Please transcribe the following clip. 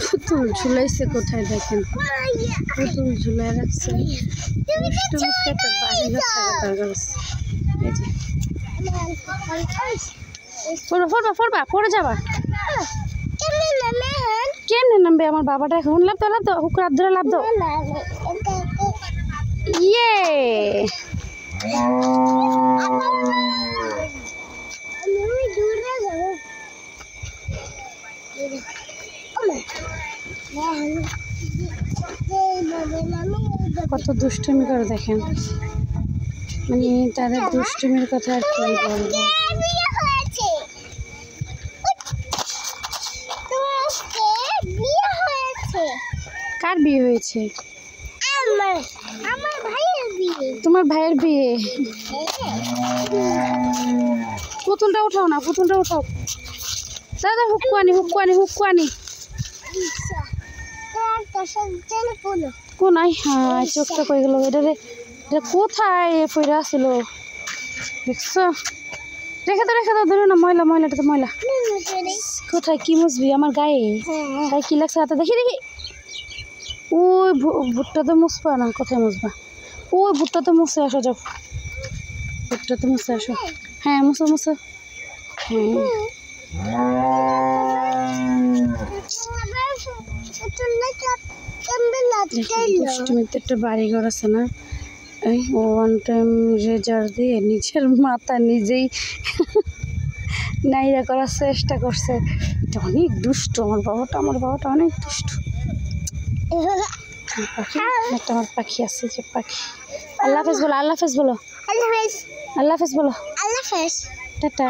পুতুল ঝুলাইছে কোথায় দেখেন, পুতুল ঝুলাই রাখছে। একটা বাড়ি ফোরবা পড়ে যাবা। কেমনে নামবে আমার বাবাটা এখন? লাভ দাও হুকুর হাত ধরে লাভ দাও। ইয়ে কত দুষ্টুমি করে দেখেন, মানে তাদের দুষ্টুমির কথা আর কি বলবো। কার বিয়ে হয়েছে? আমার ভাইয়ের বিয়ে। তোমার ভাইয়ের বিয়ে? পুতুলটা উঠাও না, পুতুলটা উঠাও। দাদা হুকুয়ানি কোন হ্যাঁ চোখটা কই গেল? এটা কোথায় পড়ে আসছিল দেখছো? রেখে দাও ধরো না, ময়লাটা তো ময়লা। কোথায় কি মুছবি আমার গায়ে? গায়ে কি লাগছে হাতে? দেখি ওই ভুট্টা তো মুছবা না, কোথায় মুছবা? ওই ভুট্টা তো মুছে আসো, যাও ভুট্টা তো মুছে আসো। হ্যাঁ মুছো হ্যাঁ। দুষ্টুমিতে একটা বাড়িঘর আছে না, এই ওয়ান টাইম রেজার দিয়ে নিজের মাথা নিজেই নাইরা করার চেষ্টা করছে। এটা অনেক দুষ্ট আমার বাবাটা অনেক দুষ্ট। আমার পাখি আছে, যে পাখি। আল্লাহ হাফেজ বলো, আল্লাহ হাফেজ বলো, আল্লাহ হাফেজ বলো, আল্লাহ হাফেজ, টাটা।